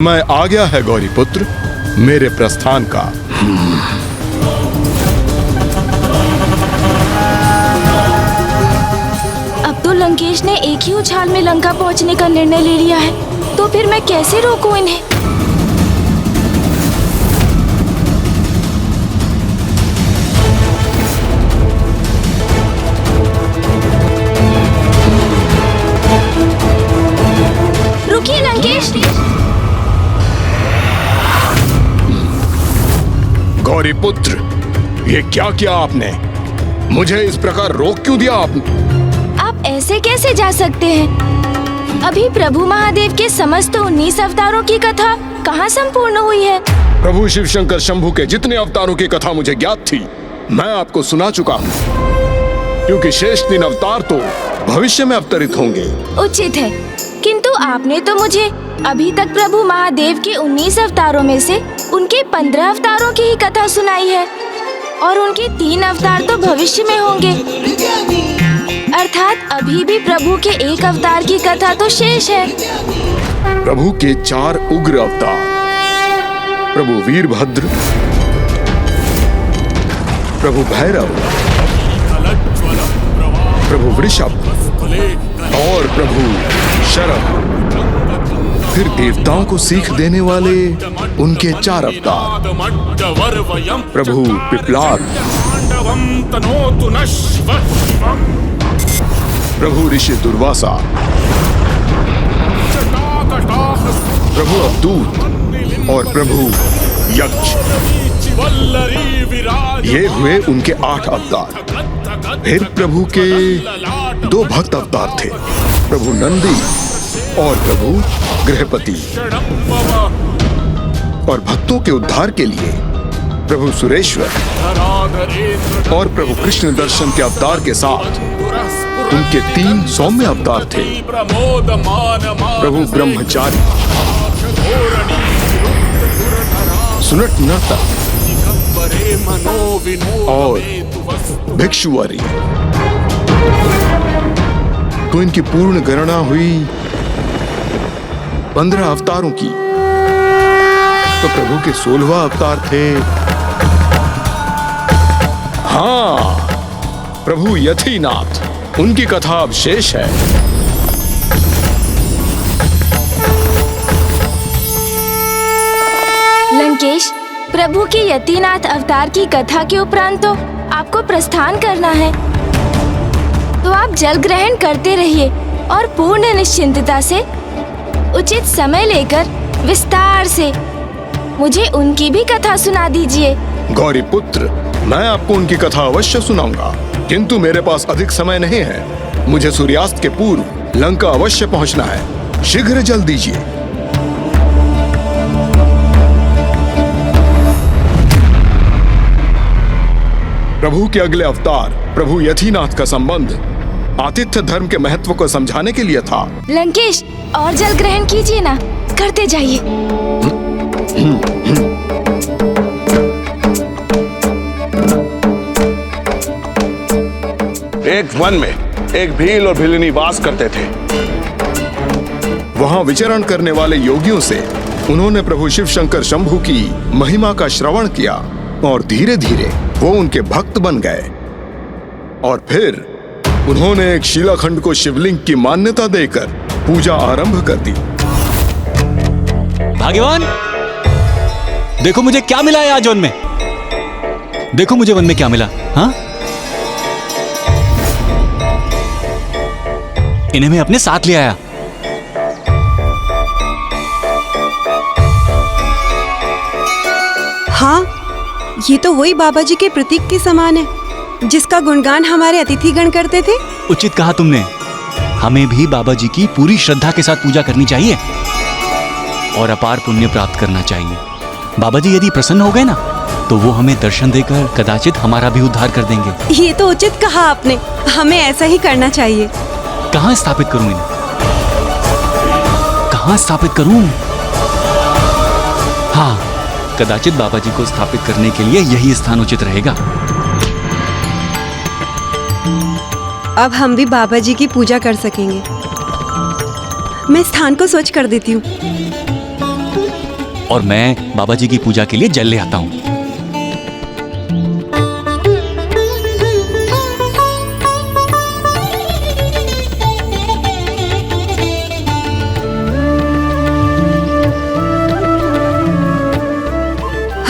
मैं आ गया है गौरी पुत्र मेरे प्रस्थान का। अब तो लंकेश ने एक ही उछाल में लंका पहुंचने का निर्णय ले लिया है, तो फिर मैं कैसे रोकूं इन्हें? रुकिए लंकेश। गौरी पुत्र, ये क्या किया आपने? मुझे इस प्रकार रोक क्यों दिया आपने? आप ऐसे कैसे जा सकते हैं? अभी प्रभु महादेव के समस्त 19 अवतारों की कथा कहाँ संपूर्ण हुई है? प्रभु शिव शंकर शंभू के जितने अवतारों की कथा मुझे ज्ञात थी मैं आपको सुना चुका हूँ, क्योंकि शेष 3 अवतार तो भविष्य में अवतरित होंगे। उचित है, किंतु आपने तो मुझे अभी तक प्रभु महादेव के 19 अवतारों में से उनके 15 अवतारों की ही कथा सुनाई है, और उनके 3 अवतार तो भविष्य में होंगे। अर्थात अभी भी प्रभु के एक अवतार की कथा तो शेष है। प्रभु के 4 उग्र अवतार, प्रभु वीरभद्र, प्रभु भैरव, प्रभु वृषभ और प्रभु शरभ। फिर देवताओं को सीख देने वाले उनके 4 अवतार, प्रभु पिपलाद, प्रभु ऋषि दुर्वासा, प्रभु अवधूत और प्रभु यक्ष। ये हुए उनके 8 अवतार। फिर प्रभु के 2 भक्त अवतार थे, प्रभु नंदी और प्रभु गृहपति। और भक्तों के उद्धार के लिए प्रभु सुरेश्वर और प्रभु कृष्ण दर्शन के अवतार के साथ उनके 3 सौम्य अवतार थे, प्रभु ब्रह्मचारी, सुनट नर्तक और भिक्षुवरी। तो इनकी पूर्ण गणना हुई 15 अवतारों की। तो प्रभु के 16वां अवतार थे, हाँ, प्रभु यतीनाथ। उनकी कथा अब शेष है। लंकेश, प्रभु के यतीनाथ अवतार की कथा के उपरांत तो आपको प्रस्थान करना है, तो आप जल ग्रहण करते रहिए और पूर्ण निश्चिंतता से उचित समय लेकर विस्तार से मुझे उनकी भी कथा सुना दीजिए। गौरी पुत्र, मैं आपको उनकी कथा अवश्य सुनाऊंगा, किंतु मेरे पास अधिक समय नहीं है। मुझे सूर्यास्त के पूर्व लंका अवश्य पहुंचना है। शीघ्र जल दीजिए। प्रभु के अगले अवतार प्रभु यतीनाथ का संबंध आतिथ्य धर्म के महत्व को समझाने के लिए था। लंकेश, और जल ग्रहण कीजिए ना, करते जाइए। एक वन में एक भील और भिलनी वास करते थे। वहां विचरण करने वाले योगियों से उन्होंने प्रभु शिव शंकर शंभू की महिमा का श्रवण किया और धीरे धीरे वो उनके भक्त बन गए। और फिर उन्होंने एक शिलाखंड को शिवलिंग की मान्यता देकर पूजा आरंभ कर दी। भाग्यवान, देखो मुझे क्या मिला है आज वन में। देखो मुझे वन में क्या मिला। हाँ, इन्हें मैं अपने साथ ले आया। हाँ, ये तो वही बाबा जी के प्रतीक के समान है जिसका गुणगान हमारे अतिथिगण करते थे। उचित कहा तुमने। हमें भी बाबा जी की पूरी श्रद्धा के साथ पूजा करनी चाहिए और अपार पुण्य प्राप्त करना चाहिए। बाबा जी यदि प्रसन्न हो गए ना, तो वो हमें दर्शन देकर कदाचित हमारा भी उद्धार कर देंगे। ये तो उचित कहा आपने, हमें ऐसा ही करना चाहिए। कहाँ स्थापित करूं इन्हें? कहाँ स्थापित करूं? हाँ, कदाचित बाबा जी को स्थापित करने के लिए यही स्थान उचित रहेगा। अब हम भी बाबा जी की पूजा कर सकेंगे। मैं स्थान को स्वच्छ कर देती हूँ। और मैं बाबा जी की पूजा के लिए जल ले आता हूँ।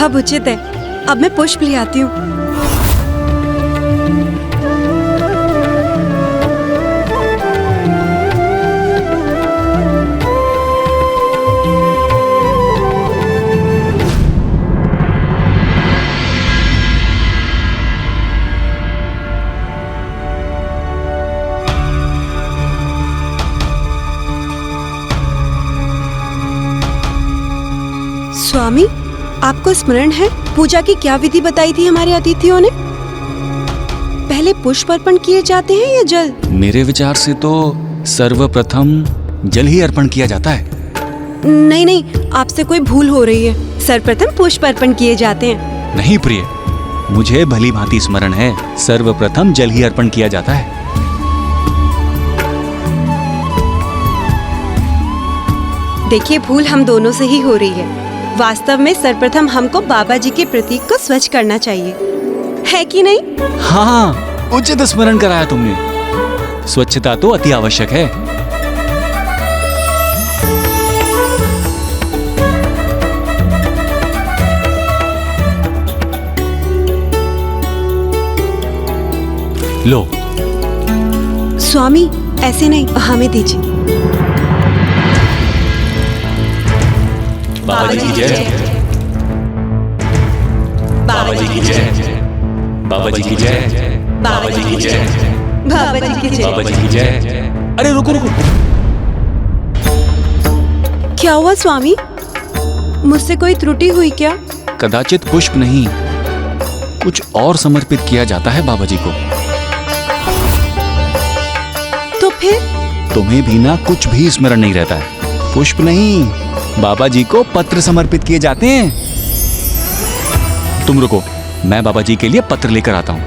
अब उचित है, अब मैं पुष्प ले आती हूँ। स्वामी, आपको स्मरण है पूजा की क्या विधि बताई थी हमारे अतिथियों ने? पहले पुष्प अर्पण किए जाते हैं या जल? मेरे विचार से तो सर्वप्रथम जल ही अर्पण किया जाता है। नहीं नहीं, आपसे कोई भूल हो रही है। सर्वप्रथम पुष्प अर्पण किए जाते हैं। नहीं प्रिय, मुझे भली भांति स्मरण है, सर्वप्रथम जल ही अर्पण किया जाता है। देखिए, भूल हम दोनों से ही हो रही है। वास्तव में सर्वप्रथम हमको बाबा जी के प्रतीक को स्वच्छ करना चाहिए, है कि नहीं? हाँ, उचित स्मरण कराया तुमने। स्वच्छता तो अति आवश्यक है। लो। स्वामी, ऐसे नहीं, हमें दीजिए। बाबा जी की जय। बाबा जी की जय। बाबा जी की जय। बाबा जी की जय। बाबा जी की जय। बाबा जी की जय। अरे रुको रुको। क्या हुआ स्वामी? मुझसे कोई त्रुटि हुई क्या? कदाचित पुष्प नहीं, कुछ और समर्पित किया जाता है बाबा जी को। तो फिर? तुम्हें भी ना कुछ भी स्मरण नहीं रहता है। पुष्प नहीं, बाबा जी को पत्र समर्पित किए जाते हैं। तुम रुको, मैं बाबा जी के लिए पत्र लेकर आता हूँ।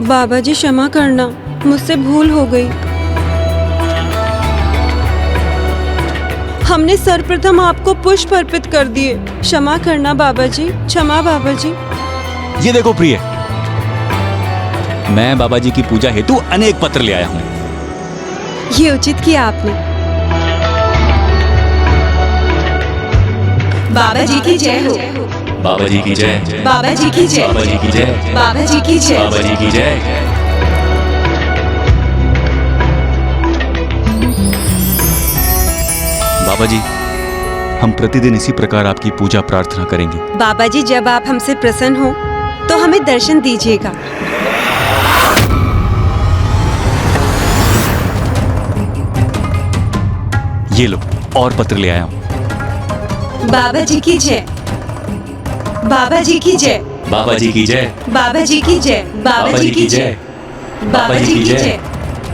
बाबा जी क्षमा करना, मुझसे भूल हो गई। हमने सर्वप्रथम आपको पुष्प अर्पित कर दिए। क्षमा करना बाबा जी, क्षमा बाबा जी। ये देखो प्रिय, मैं बाबा जी की पूजा हेतु अनेक पत्र ले आया हूँ। ये उचित किया आपने। बाबा जी की जय हो। बाबा जी की जय। बाबा जी की जय। बाबा जी की जय। बाबा जी की जय। बाबा जी की जय। बाबा जी, हम प्रतिदिन इसी प्रकार आपकी पूजा प्रार्थना करेंगे। बाबा जी, जब आप हमसे प्रसन्न हो तो हमें दर्शन दीजिएगा। ये लो, और पत्र ले आया हूँ। बाबा जी की जय। बाबा जी की जय। बाबा जी की जय। बाबा जी की जय। बाबा जी की जय। बाबा जी की जय।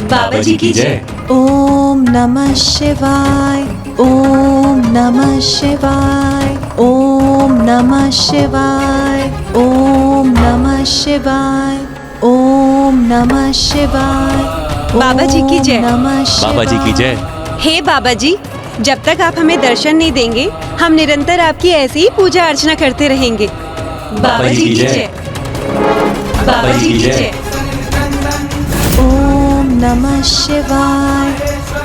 बाबा जी की जय। ओम नमः शिवाय। ओम नमः शिवाय। ओम नमः शिवाय। ओम नमः शिवाय। ओम नमः शिवाय। बाबा जी की जय। नमः बाबा जी की जय। हे बाबा जी, जब तक आप हमें दर्शन नहीं देंगे, हम निरंतर आपकी ऐसी ही पूजा अर्चना करते रहेंगे। बाबा जी की जय। बाबा जी की जय। ओम नमः शिवाय।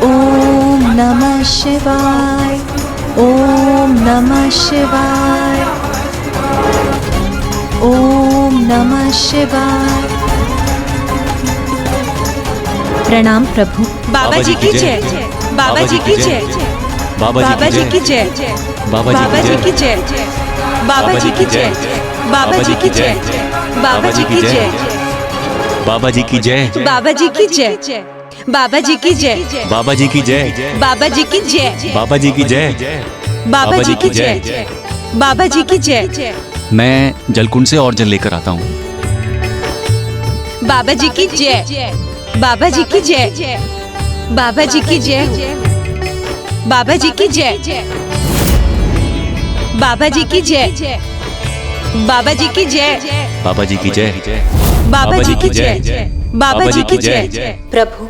ओम नमः शिवाय। ओम नमः शिवाय। ओम नमः शिवाय। प्रणाम प्रभु। बाबा जी की जय। बाबा जी की जय। बाबा जी की जय। बाबा जी की जय। बाबा जी की जय। बाबा जी की जय। बाबा जी की जय। बाबा जी की जय। बाबा जी की जय। बाबा जी की जय। बाबा जी की जय। बाबा जी की जय। बाबा जी की जय। बाबा जी की जय। बाबा जी की जय। मैं जलकुंड से और जल लेकर आता हूँ। बाबा जी की जय। बाबा जी की जय। बाबा जी की जय। बाबा जी की जय। बाबा जी की जय। बाबा जी की जय। बाबा जी की जय। बाबा जी की जय। बाबा जी की जय। प्रभु,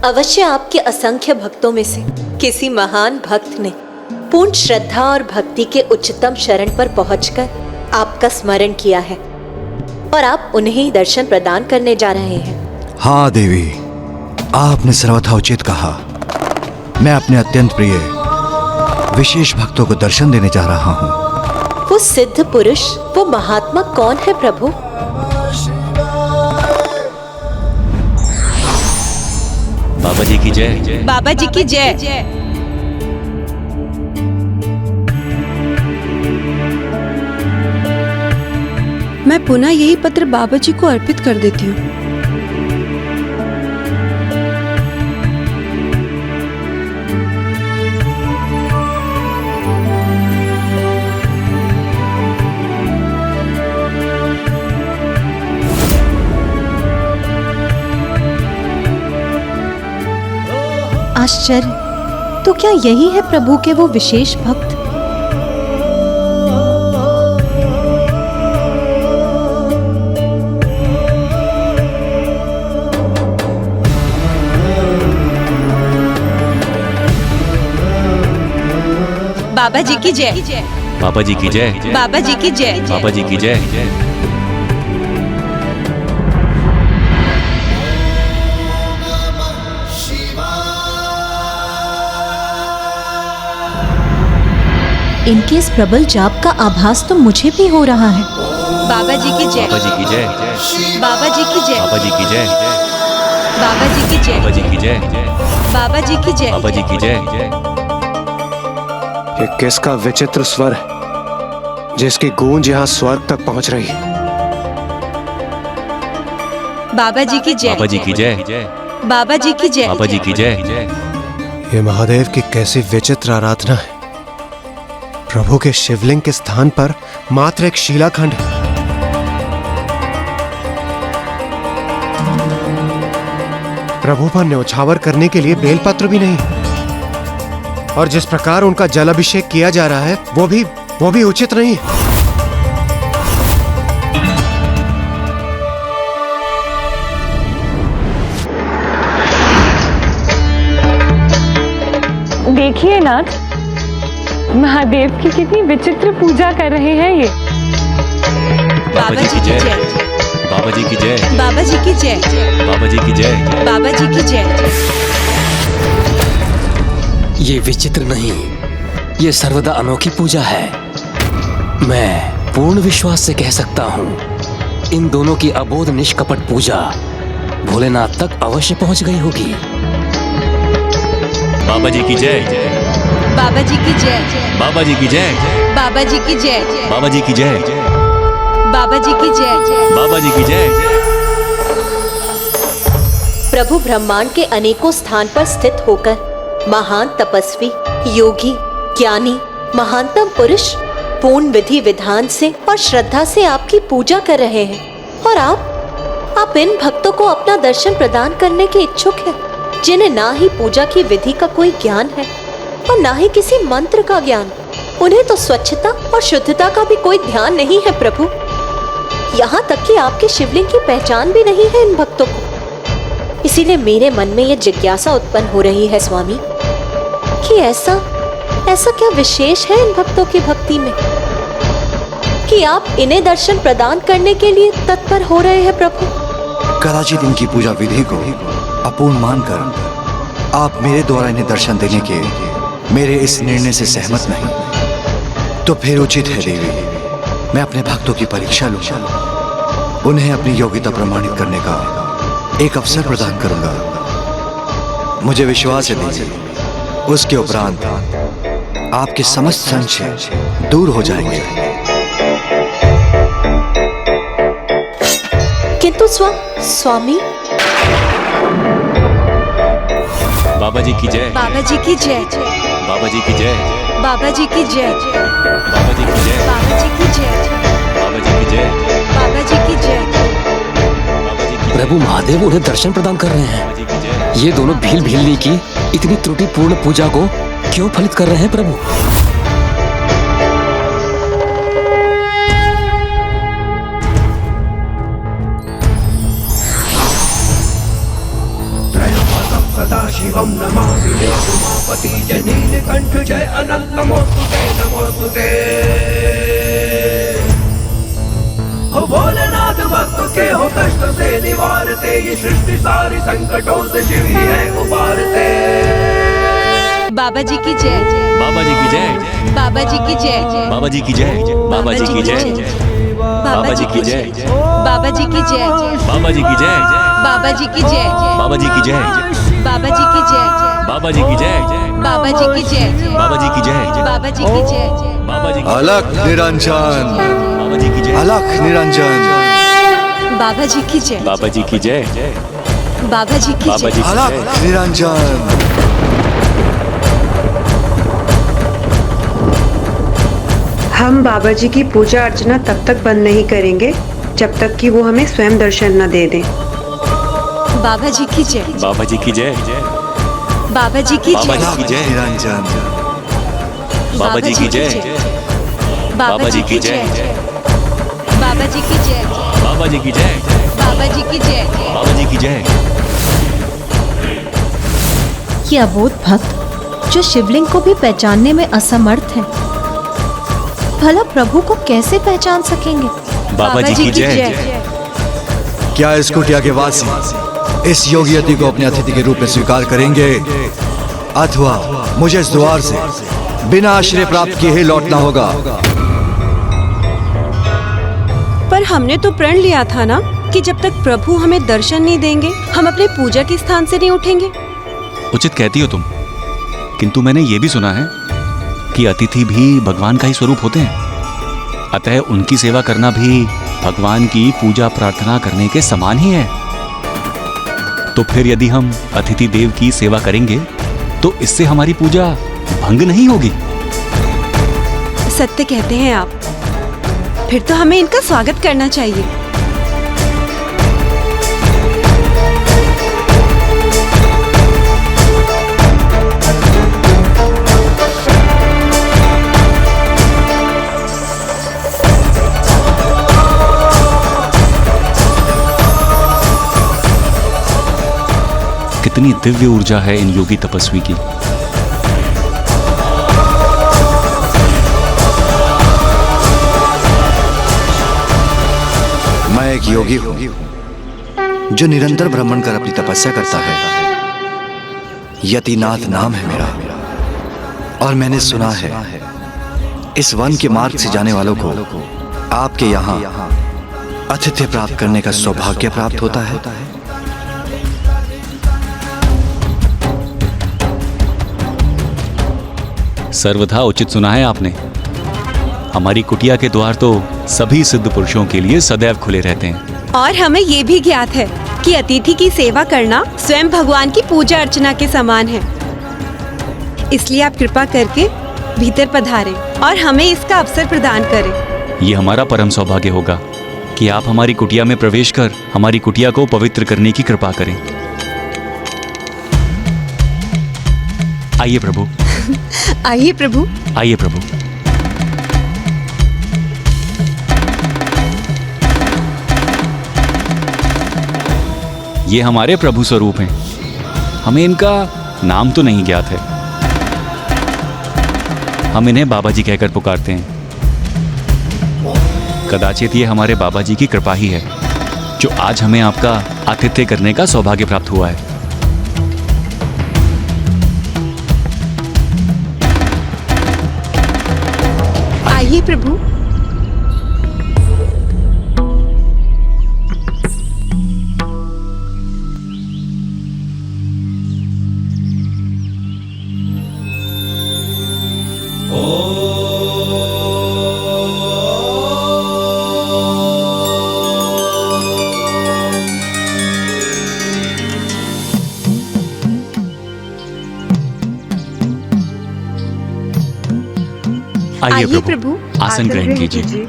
अवश्य आपके असंख्य भक्तों में से किसी महान भक्त ने पूर्ण श्रद्धा और भक्ति के उच्चतम शरण पर पहुंचकर आपका स्मरण किया है और आप उन्हें ही दर्शन प्रदान करने जा रहे हैं। हाँ देवी, आपने सर्वथा उचित कहा। मैं अपने अत्यंत प्रिय विशेष भक्तों को दर्शन देने जा रहा हूँ। वो सिद्ध पुरुष, वो महात्मा कौन है प्रभु? बाबा जी की जय। बाबा जी की जय। मैं पुनः यही पत्र बाबा जी को अर्पित कर देती हूँ। आश्चर्य, तो क्या यही है प्रभु के वो विशेष भक्त? बाबा जी की जय। बाबा जी की जय। बाबा जी की जय। बाबा जी की जय। इनके इस प्रबल जाप का आभास तो मुझे भी हो रहा है। बाबा जी की जय। बाबा जी की जय। बाबा जी की जय। बाबा जी की जय। बाबा जी की जय। बाबा जी की जय। बाबा जी की जय। बाबा जी की जय। ये किसका विचित्र स्वर है जिसकी गूंज यहाँ स्वर्ग तक पहुंच रही है? बाबा जी की जय। बाबा जी की जय। बाबा जी की जय। बाबा जी की जय। ये महादेव की कैसी विचित्र आराधना है। प्रभु के शिवलिंग के स्थान पर मात्र एक शिलाखंड है। प्रभु पर न्यौछावर करने के लिए बेलपत्र भी नहीं, और जिस प्रकार उनका जल अभिषेक किया जा रहा है वो भी उचित नहीं। देखिए नाथ, महादेव की कितनी विचित्र पूजा कर रहे हैं ये। बाबा जी की जय। बाबा जी की जय। बाबा जी की जय। बाबा जी की जय। बाबा जी की जय। ये विचित्र नहीं, ये सर्वदा अनोखी पूजा है। मैं पूर्ण विश्वास से कह सकता हूँ, इन दोनों की अबोध निष्कपट पूजा भोलेनाथ तक अवश्य पहुंच गई होगी। बाबा जी की जय। बाबा जी की जय। बाबा जी की जय। बाबा जी की जय। बाबा जी की जय। बाबा जी की जय। बाबा जी की जय। प्रभु ब्रह्मांड के अनेकों स्थान पर स्थित होकर महान तपस्वी, योगी, ज्ञानी, महानतम पुरुष पूर्ण विधि विधान से और श्रद्धा से आपकी पूजा कर रहे हैं, और आप इन भक्तों को अपना दर्शन प्रदान करने के इच्छुक हैं, जिन्हें ना ही पूजा की विधि का कोई ज्ञान है और ना ही किसी मंत्र का ज्ञान। उन्हें तो स्वच्छता और शुद्धता का भी कोई ध्यान नहीं है प्रभु। यहाँ तक कि आपके शिवलिंग की पहचान भी नहीं है इन भक्तों को। इसीलिए मेरे मन में यह जिज्ञासा उत्पन्न हो रही है स्वामी, कि ऐसा क्या विशेष है इन भक्तों की भक्ति में कि आप इन्हें दर्शन प्रदान करने के लिए तत्पर हो रहे हैं प्रभु। कदाचित इनकी पूजा विधि को अपूर्ण मानकर आप मेरे द्वारा इन्हें दर्शन देने के मेरे इस निर्णय से सहमत नहीं, तो फिर उचित है देवी, मैं अपने भक्तों की परीक्षा लूंगा, उन्हें अपनी योग्यता प्रमाणित करने का एक अवसर प्रदान करूंगा। मुझे विश्वास है देवी, उसके उपरांत आपके समस्त संशय दूर हो जाएंगे। किंतु स्वामी। बाबा जी की जय। बाबा जी की जय। बाबा जी की जय। बाबा जी की जय। बाबा जी की जय। बाबा जी की जय। बाबा जी की जय। बाबा जी की जय। प्रभु महादेव उन्हें दर्शन प्रदान कर रहे हैं। ये दोनों भीलनी की इतनी त्रुटिपूर्ण पूजा को क्यों फलित कर रहे हैं प्रभु? सदाशिव शिवम नमामि उमापति जय नीलकंठ जय अनंत नमोस्तुते हो भोलेनाथ भक्त के हो कष्ट से निवारते ये सृष्टि सारी संकटों से शिव ही है उबारते। बाबा जी की जय। बाबा जी की जय। बाबा जी की जय। बाबा जी की जय। बाबा जी की जय। बाबा जी की जय। बाबा जी की जय। बाबा जी की जय। बाबा जी की जय। बाबा जी की जय। बाबा जी की जय। बाबा जी की जय। बाबा जी की जय। बाबा जी की जय। बाबा जी की जय। बाबा जी अलख निरंजन। बाबा जी की जय। अलख निरंजन। बाबा जी की जय। बाबा जी की जय। बाबा जी की जय। अलख निरंजन। हम बाबा जी की पूजा अर्चना तब तक बंद नहीं करेंगे जब तक कि वो हमें स्वयं दर्शन न दे दें। बाबा जी की जय। बाबा जी की जय। बाबा जी की बाबा जय। जी की जय। निरंजन। बाबा जी की जय। बाबा जी की जय। बाबा जी की जय। बाबा जी की जय। बाबा जी की जय। बाबा जी की जय। ये अबोध भक्त जो शिवलिंग को भी पहचानने में असमर्थ है, भला प्रभु को कैसे पहचान सकेंगे? बाबा जी की जय। क्या इस कुटिया के वासी इस योगी यति को अपने अतिथि के रूप में स्वीकार करेंगे अथवा मुझे इस द्वार से बिना आश्रय प्राप्त किए ही लौटना होगा? पर हमने तो प्रण लिया था ना कि जब तक प्रभु हमें दर्शन नहीं देंगे हम अपने पूजा के स्थान से नहीं उठेंगे। उचित कहती हो तुम, किंतु मैंने ये भी सुना है कि अतिथि भी भगवान का ही स्वरूप होते हैं, अतः उनकी सेवा करना भी भगवान की पूजा प्रार्थना करने के समान ही है। तो फिर यदि हम अतिथि देव की सेवा करेंगे तो इससे हमारी पूजा भंग नहीं होगी। सत्य कहते हैं आप, फिर तो हमें इनका स्वागत करना चाहिए। कितनी दिव्य ऊर्जा है इन योगी तपस्वी की। मैं एक योगी हूँ जो निरंतर भ्रमण कर अपनी तपस्या करता है। यतिनाथ नाम है मेरा, और मैंने सुना है इस वन के मार्ग से जाने वालों को आपके यहाँ आतिथ्य प्राप्त करने का सौभाग्य प्राप्त होता है। सर्वथा उचित सुना है आपने। हमारी कुटिया के द्वार तो सभी सिद्ध पुरुषों के लिए सदैव खुले रहते हैं। और हमें ये भी ज्ञात है कि अतिथि की सेवा करना स्वयं भगवान की पूजा अर्चना के समान है। इसलिए आप कृपा करके भीतर पधारें और हमें इसका अवसर प्रदान करें। ये हमारा परम सौभाग्य होगा कि आप हमारी कुटिया में प्रवेश कर हमारी कुटिया को पवित्र करने की कृपा करें। आइए प्रभु। आइए प्रभु। आइए प्रभु। ये हमारे प्रभु स्वरूप हैं। हमें इनका नाम तो नहीं ज्ञात है, हम इन्हें बाबा जी कहकर पुकारते हैं। कदाचित ये हमारे बाबा जी की कृपा ही है जो आज हमें आपका आतिथ्य करने का सौभाग्य प्राप्त हुआ है। आइए प्रभु। आइए प्रभु, आसन ग्रहण कीजिए।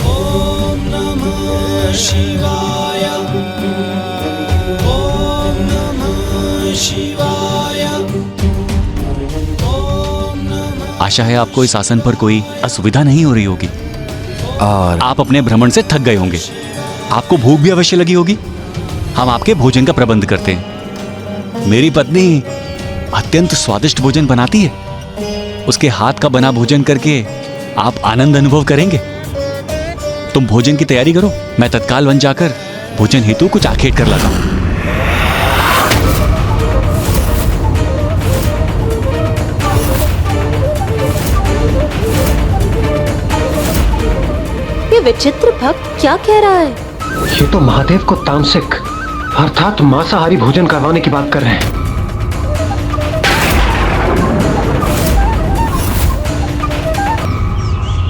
ओम नमः शिवाय। ओम नमः शिवाय। आशा है आपको इस आसन पर कोई असुविधा नहीं हो रही होगी और आप अपने भ्रमण से थक गए होंगे। आपको भूख भी अवश्य लगी होगी। हम आपके भोजन का प्रबंध करते हैं। मेरी पत्नी अत्यंत स्वादिष्ट भोजन बनाती है। उसके हाथ का बना भोजन करके आप आनंद अनुभव करेंगे। तुम भोजन की तैयारी करो, मैं तत्काल वन जाकर भोजन हेतु कुछ आखेट कर लाता हूं। ये विचित्र भक्त क्या कह रहा है? ये तो महादेव को तामसिक अर्थात मांसाहारी भोजन करवाने की बात कर रहे हैं।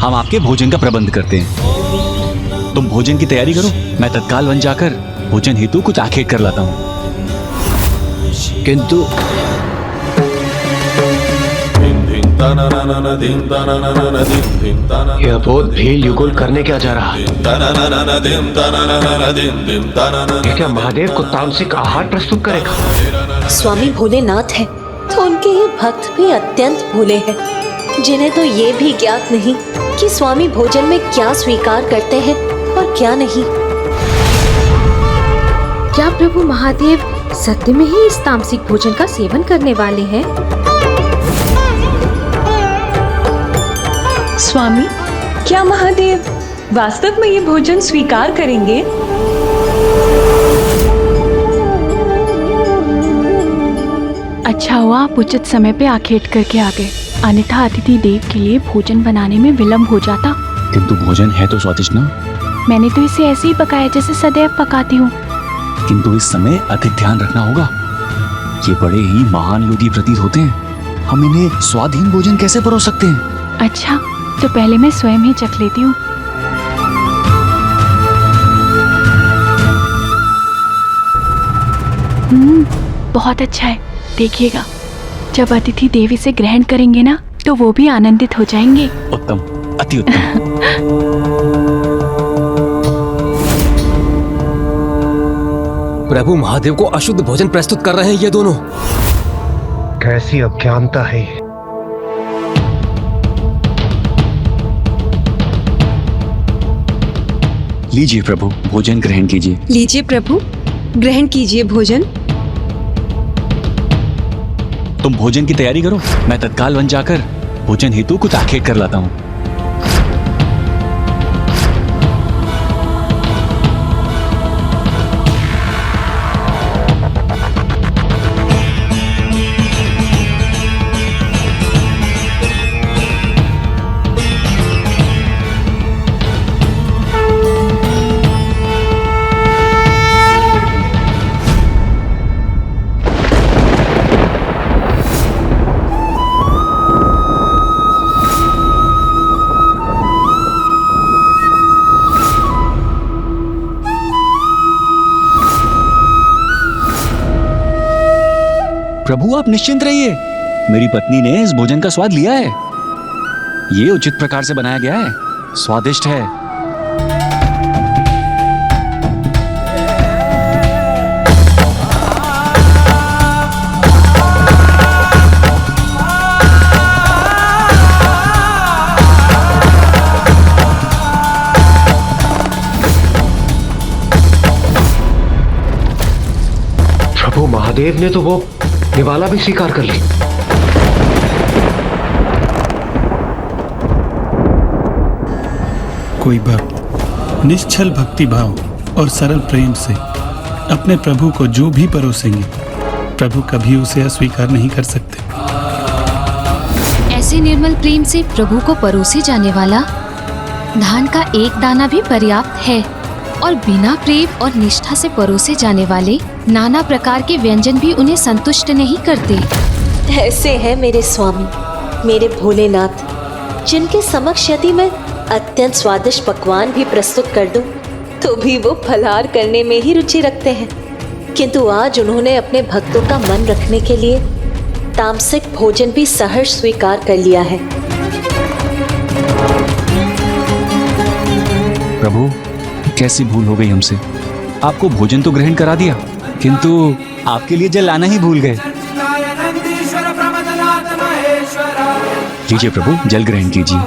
हम आपके भोजन का प्रबंध करते हैं। तुम भोजन की तैयारी करो, मैं तत्काल वन जाकर भोजन हेतु कुछ आखेट कर लाता हूं। किंतु यह अबोध भील युगल करने क्या जा रहा है? ये क्या महादेव को तामसिक आहार प्रस्तुत करेगा? स्वामी भोलेनाथ है तो उनके ये भक्त भी अत्यंत भोले हैं, जिन्हें तो ये भी ज्ञात नहीं कि स्वामी भोजन में क्या स्वीकार करते हैं और क्या नहीं। क्या प्रभु महादेव सत्य में ही इस तामसिक भोजन का सेवन करने वाले हैं? स्वामी, क्या महादेव वास्तव में ये भोजन स्वीकार करेंगे? अच्छा हुआ आप उचित समय पे आखेट करके आ गए, अन्यथा अतिथि देव के लिए भोजन बनाने में विलंब हो जाता। किंतु भोजन है तो स्वादिष्ट ना? मैंने तो इसे ऐसे ही पकाया जैसे सदैव पकाती हूँ। किंतु इस समय अधिक ध्यान रखना होगा। ये बड़े ही महान योगी प्रतीत होते हैं, हम इन्हें स्वादहीन भोजन कैसे परोस सकते हैं? अच्छा, तो पहले मैं स्वयं ही चख लेती हूँ। बहुत अच्छा है। देखिएगा, जब अतिथि देव इसे ग्रहण करेंगे ना, तो वो भी आनंदित हो जाएंगे। उत्तम, अति उत्तम। प्रभु महादेव को अशुद्ध भोजन प्रस्तुत कर रहे हैं ये दोनों। कैसी अज्ञानता है ये। लीजिए प्रभु, भोजन ग्रहण कीजिए। लीजिए प्रभु, ग्रहण कीजिए भोजन। तुम भोजन की तैयारी करो, मैं तत्काल वन जाकर भोजन हेतु कुछ आखेट कर लाता हूं। प्रभु आप निश्चिंत रहिए, मेरी पत्नी ने इस भोजन का स्वाद लिया है। ये उचित प्रकार से बनाया गया है, स्वादिष्ट है। प्रभु महादेव ने तो वो निवाला भी स्वीकार कर ली। कोई भक्त निश्चल भक्ति भाव और सरल प्रेम से अपने प्रभु को जो भी परोसेंगे, प्रभु कभी उसे अस्वीकार नहीं कर सकते। ऐसे निर्मल प्रेम से प्रभु को परोसे जाने वाला धान का एक दाना भी पर्याप्त है, और बिना प्रेम और निष्ठा से परोसे जाने वाले नाना प्रकार के व्यंजन भी उन्हें संतुष्ट नहीं करते। ऐसे हैं मेरे स्वामी, मेरे भोलेनाथ, जिनके समक्ष यदि मैं अत्यंत स्वादिष्ट पकवान भी प्रस्तुत कर दूं, तो भी वो फलाहार करने में ही रुचि रखते हैं। किंतु आज उन्होंने अपने भक्तों का मन रखने के लिए तामसिक भोजन भी सहर्ष स्वीकार कर लिया है। प्रभु, कैसी भूल हो गई हमसे। आपको भोजन तो ग्रहण करा दिया, किंतु आपके लिए जल लाना ही भूल गए। लीजिए प्रभु, जल ग्रहण कीजिए।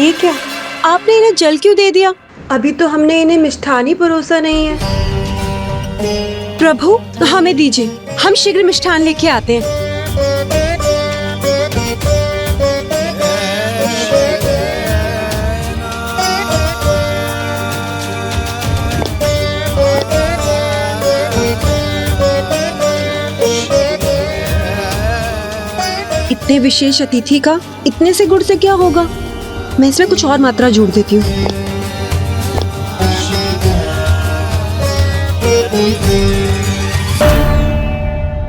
ये क्या, आपने इन्हें जल क्यों दे दिया? अभी तो हमने इन्हें मिष्ठान ही परोसा नहीं है। प्रभु हमें दीजिए, हम शीघ्र मिष्ठान लेके आते हैं। इतने विशेष अतिथि का इतने से गुड़ से क्या होगा? मैं इसमें कुछ और मात्रा जोड़ देती हूँ।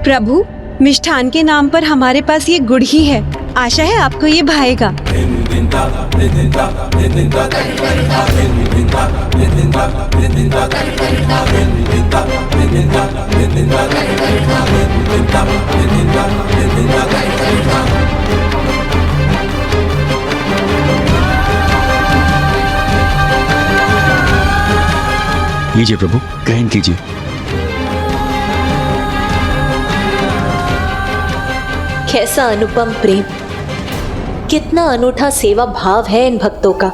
प्रभु, मिष्ठान के नाम पर हमारे पास ये गुड़ ही है। आशा है आपको ये भाएगा। लीजिए प्रभु, ग्रहण कीजिए। कैसा अनुपम प्रेम, कितना अनूठा सेवा भाव है इन भक्तों का,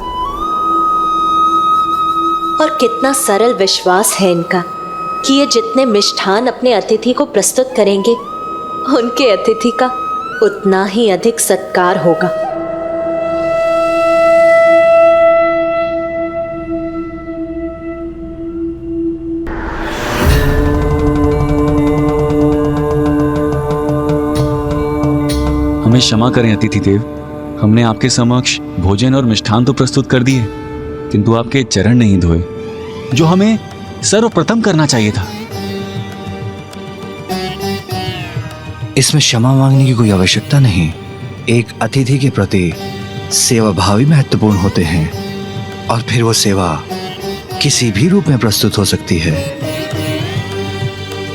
और कितना सरल विश्वास है इनका कि ये जितने मिष्ठान अपने अतिथि को प्रस्तुत करेंगे, उनके अतिथि का उतना ही अधिक सत्कार होगा। हमें क्षमा करें अतिथि देव, हमने आपके समक्ष भोजन और मिष्ठान तो प्रस्तुत कर दिए, किंतु आपके चरण नहीं धोए, जो हमें सर्वप्रथम करना चाहिए था। इसमें क्षमा मांगने की कोई आवश्यकता नहीं। एक अतिथि के प्रति सेवा भाव ही महत्वपूर्ण होते हैं, और फिर वो सेवा किसी भी रूप में प्रस्तुत हो सकती है।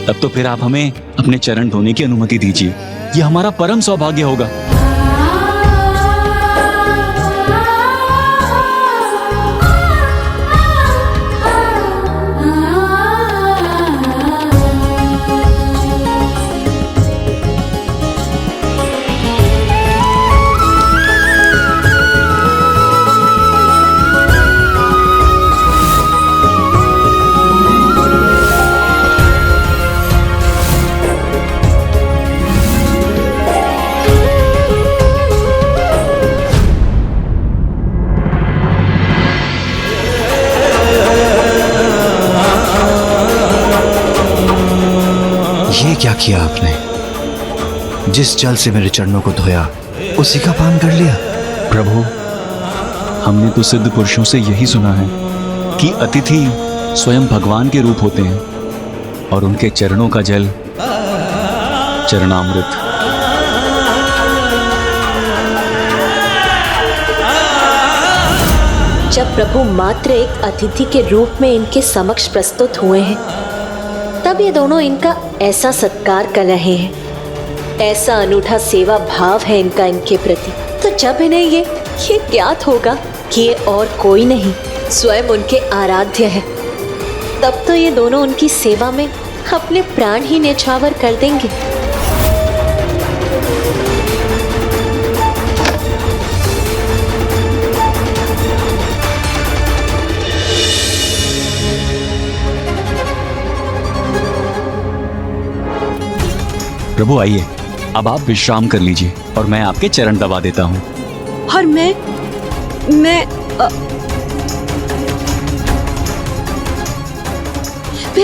तब तो फिर आप हमें अपने चरण धोने की अनुमति दीजिए, ये हमारा परम सौभाग्य होगा। ये क्या किया आपने? जिस जल से मेरे चरणों को धोया उसी का पान कर लिया। प्रभु, हमने तो सिद्ध पुरुषों से यही सुना है कि अतिथि स्वयं भगवान के रूप होते हैं, और उनके चरणों का जल चरणामृत। जब प्रभु मात्र एक अतिथि के रूप में इनके समक्ष प्रस्तुत हुए हैं, तब ये दोनों इनका ऐसा सत्कार कर रहे हैं, ऐसा अनूठा सेवा भाव है इनका इनके प्रति। तो जब इन्हें ये ज्ञात होगा कि ये और कोई नहीं, स्वयं उनके आराध्य है, तब तो ये दोनों उनकी सेवा में अपने प्राण ही न्यौछावर कर देंगे। प्रभु आइए, अब आप विश्राम कर लीजिए और मैं आपके चरण दबा देता हूँ। और मैं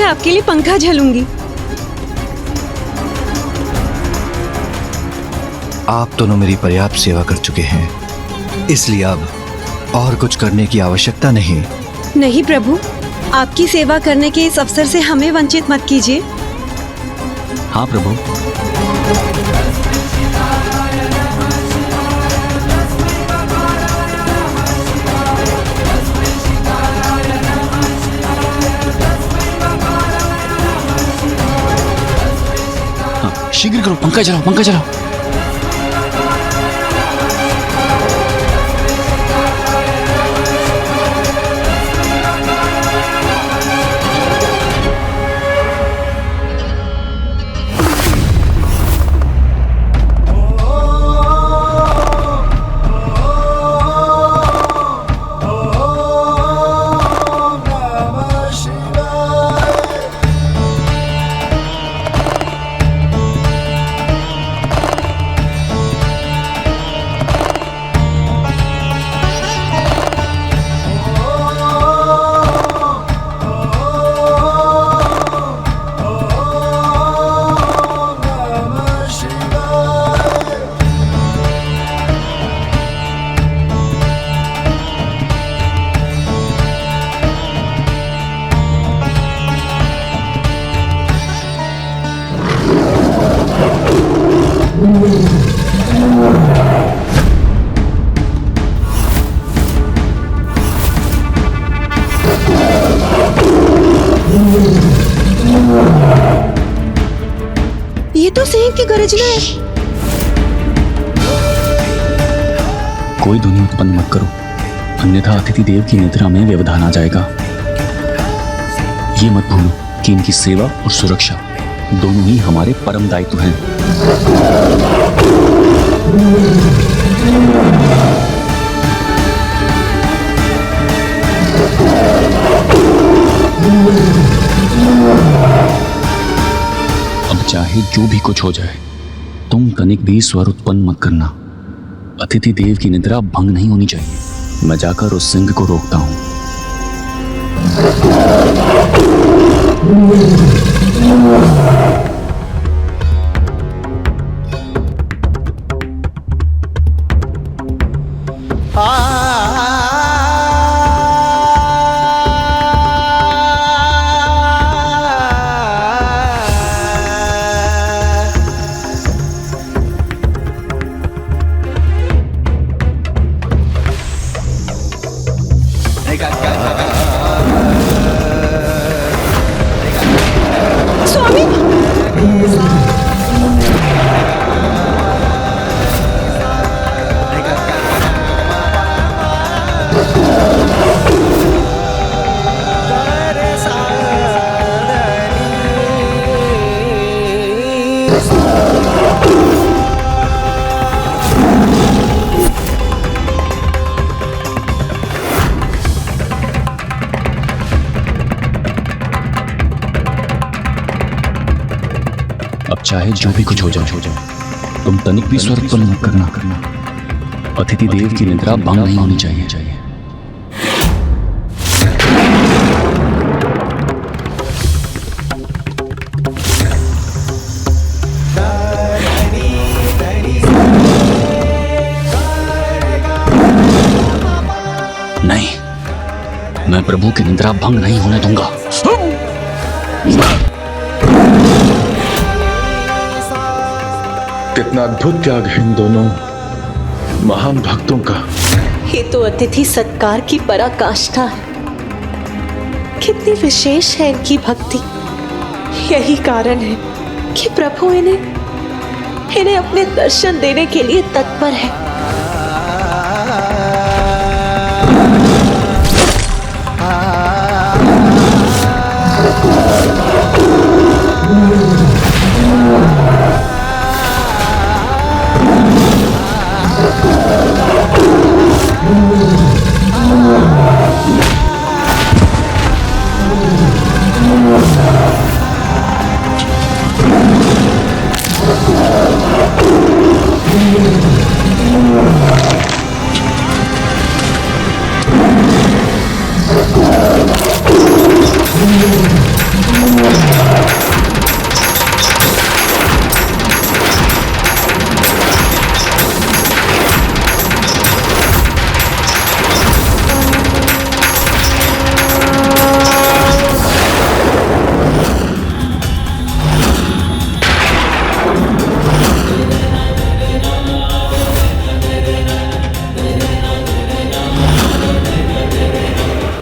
आपके लिए पंखा झलूंगी। आप दोनों मेरी पर्याप्त सेवा कर चुके हैं, इसलिए अब और कुछ करने की आवश्यकता नहीं। नहीं प्रभु, आपकी सेवा करने के इस अवसर से हमें वंचित मत कीजिए। हाँ प्रभु। हाँ, शीघ्र करो, पंखा चलाओ, पंखा चलाओ। कोई ध्वनि उत्पन्न मत करो, अन्यथा अतिथि देव की निद्रा में व्यवधान आ जाएगा। ये मत भूलो कि इनकी सेवा और सुरक्षा दोनों ही हमारे परम दायित्व हैं। अब चाहे जो भी कुछ हो जाए, तुम तनिक भी स्वर उत्पन्न मत करना। अतिथि देव की निद्रा भंग नहीं होनी चाहिए। मैं जाकर उस सिंह को रोकता हूं। अब चाहे जो भी कुछ हो जाए, तुम तनिक भी स्वर उत्पन्न मत करना। अतिथि देव की निद्रा भंग नहीं होनी चाहिए। नहीं, मैं प्रभु की निद्रा भंग नहीं होने दूंगा। कितना अद्भुत त्याग है इन दोनों महान भक्तों का। ये तो अतिथि सत्कार की पराकाष्ठा है। कितनी विशेष है इनकी भक्ति। यही कारण है कि प्रभु इन्हें अपने दर्शन देने के लिए तत्पर है।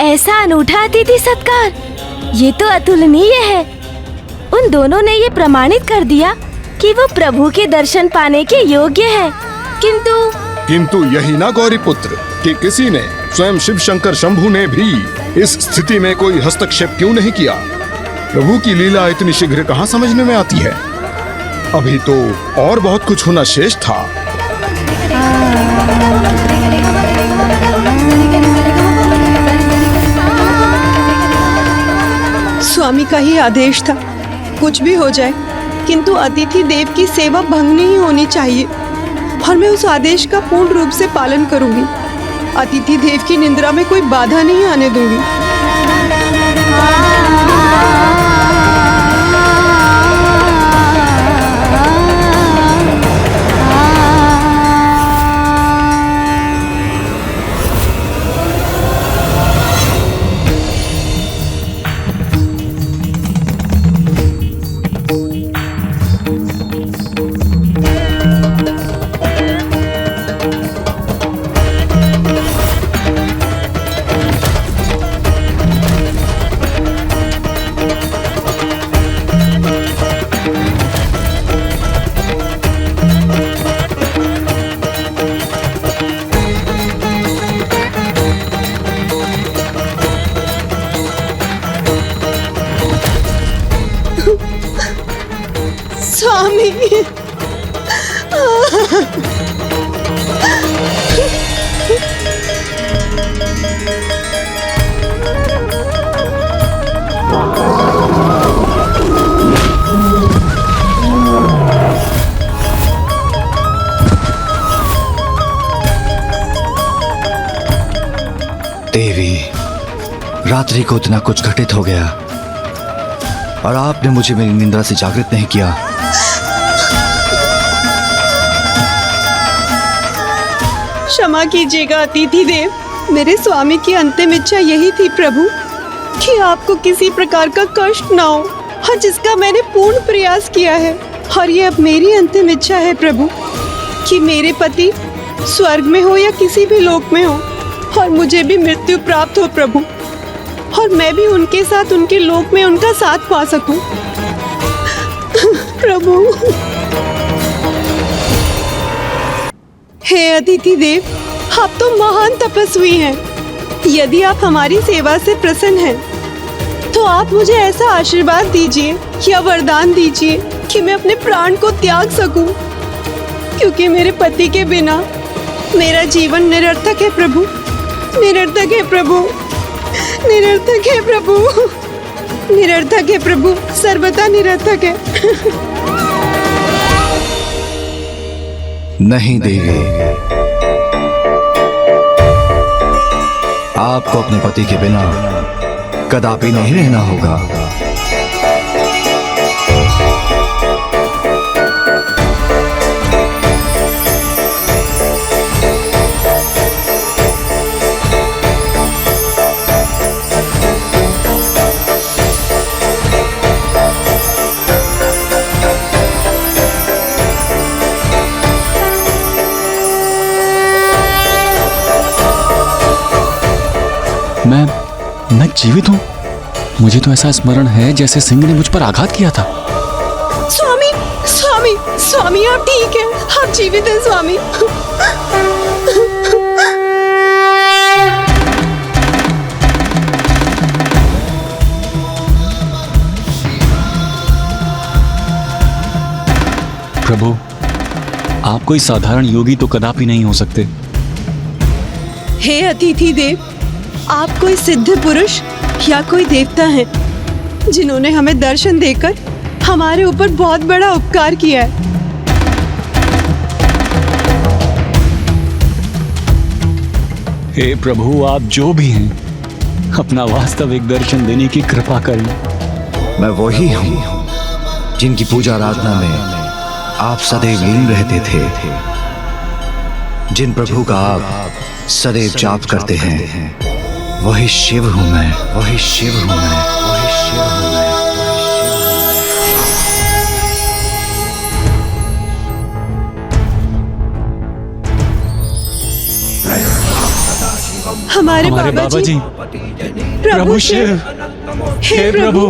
ऐसा अनूठा अतिथि सत्कार, ये तो अतुलनीय है। उन दोनों ने ये प्रमाणित कर दिया कि वो प्रभु के दर्शन पाने के योग्य है। किंतु यही ना गौरी पुत्र कि किसी ने, स्वयं शिव शंकर शंभु ने भी इस स्थिति में कोई हस्तक्षेप क्यों नहीं किया? प्रभु की लीला इतनी शीघ्र कहाँ समझने में आती है? अभी तो और बहुत कुछ होना शेष था। स्वामी का ही आदेश था, कुछ भी हो जाए किंतु अतिथि देव की सेवा भंग नहीं होनी चाहिए, और मैं उस आदेश का पूर्ण रूप से पालन करूंगी। अतिथि देव की निद्रा में कोई बाधा नहीं आने दूंगी। रात्रि को इतना कुछ घटित हो गया और आपने मुझे मेरी निंद्रा से जागृत नहीं किया। क्षमा कीजिएगा अतिथि देव, मेरे स्वामी की अंतिम इच्छा यही थी प्रभु कि आपको किसी प्रकार का कष्ट ना हो, और जिसका मैंने पूर्ण प्रयास किया है। और ये अब मेरी अंतिम इच्छा है प्रभु कि मेरे पति स्वर्ग में हो या किसी भी लोक में हो, और मुझे भी मृत्यु प्राप्त हो प्रभु, और मैं भी उनके साथ उनके लोक में उनका साथ पा सकूं। प्रभु हे अतिथि देव, आप तो महान तपस्वी हैं। यदि आप हमारी सेवा से प्रसन्न हैं, तो आप मुझे ऐसा आशीर्वाद दीजिए या वरदान दीजिए कि मैं अपने प्राण को त्याग सकूं, क्योंकि मेरे पति के बिना मेरा जीवन निरर्थक है प्रभु, निरर्थक है प्रभु, निरर्थक है प्रभु, निरर्थक है प्रभु, सर्वथा निरर्थक है। नहीं देवी, आपको अपने पति के बिना कदापि नहीं रहना होगा। मैं जीवित हूँ। मुझे तो ऐसा स्मरण है जैसे सिंह ने मुझ पर आघात किया था। स्वामी, स्वामी, स्वामी, आप ठीक हैं, आप जीवित हैं स्वामी। प्रभु, आप कोई साधारण योगी तो कदापि नहीं हो सकते। हे अतिथि देव, आप कोई सिद्ध पुरुष या कोई देवता हैं जिन्होंने हमें दर्शन देकर हमारे ऊपर बहुत बड़ा उपकार किया है। हे प्रभु, आप जो भी हैं, अपना वास्तविक दर्शन देने की कृपा करें। मैं वही हूँ जिनकी पूजा आराधना में आप सदैव लीन रहते थे, जिन प्रभु का आप सदैव जाप करते हैं। वही शिव हूं मैं, वही शिव हूं मैं, वही शिव हूं मैं। हमारे बाबा जी, प्रभु शिव, हे प्रभु,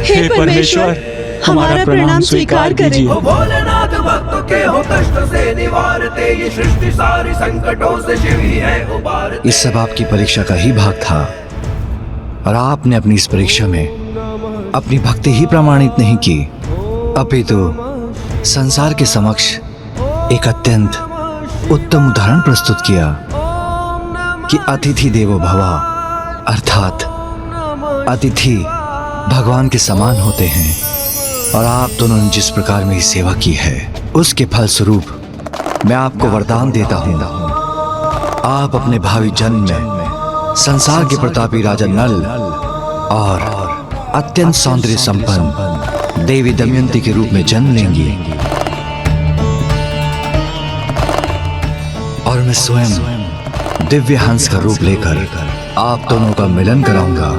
हे परमेश्वर, हमारा प्रणाम स्वीकार करें। भोलेनाथ भक्तों के हो कष्ट से निवारते, ये सृष्टि सारी संकटों से शिव ही है उबारते। इस सब आपकी परीक्षा का ही भाग था, और आपने अपनी इस परीक्षा में अपनी भक्ति ही प्रमाणित नहीं की, अपितु संसार के समक्ष एक अत्यंत उत्तम उदाहरण प्रस्तुत किया कि अतिथि देवो भवा, अर्थात अतिथि भगवान के समान होते हैं। और आप दोनों ने जिस प्रकार मेरी सेवा की है, उसके फल स्वरूप मैं आपको वरदान देता हूँ। आप अपने भावी जन्म में संसार के प्रतापी राजा नल और अत्यंत सौंदर्य संपन्न देवी दमयंती के रूप में जन्म लेंगी, और मैं स्वयं दिव्य हंस का रूप लेकर आप दोनों का मिलन कराऊंगा।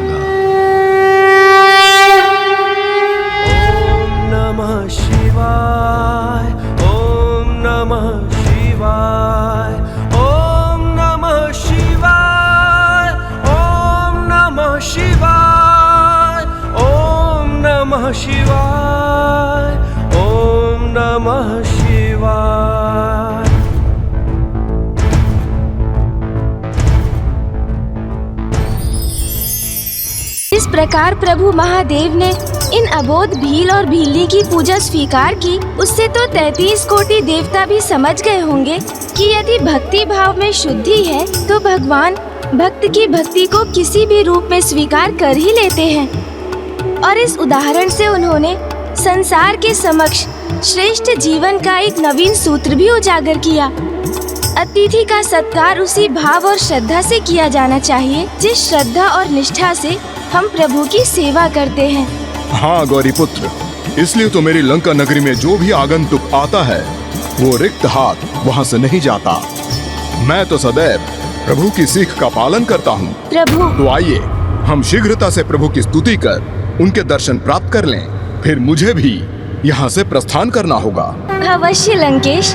शिवाय, ओम नमः शिवाय, ओम नमः शिवाय, ओम नमः शिवाय, ओम नमः शिवाय, ओम नमः शिवाय। इस प्रकार प्रभु महादेव ने इन अबोध भील और भीली की पूजा स्वीकार की। उससे तो 33 कोटि देवता भी समझ गए होंगे कि यदि भक्ति भाव में शुद्धि है तो भगवान भक्त की भक्ति को किसी भी रूप में स्वीकार कर ही लेते हैं। और इस उदाहरण से उन्होंने संसार के समक्ष श्रेष्ठ जीवन का एक नवीन सूत्र भी उजागर किया। अतिथि का सत्कार उसी भाव और श्रद्धा से किया जाना चाहिए जिस श्रद्धा और निष्ठा से हम प्रभु की सेवा करते हैं। हाँ गौरी पुत्र, इसलिए तो मेरी लंका नगरी में जो भी आगंतुक आता है वो रिक्त हाथ वहाँ से नहीं जाता। मैं तो सदैव प्रभु की सीख का पालन करता हूँ। प्रभु, तो आइए हम शीघ्रता से प्रभु की स्तुति कर उनके दर्शन प्राप्त कर लें, फिर मुझे भी यहाँ से प्रस्थान करना होगा। अवश्य लंकेश।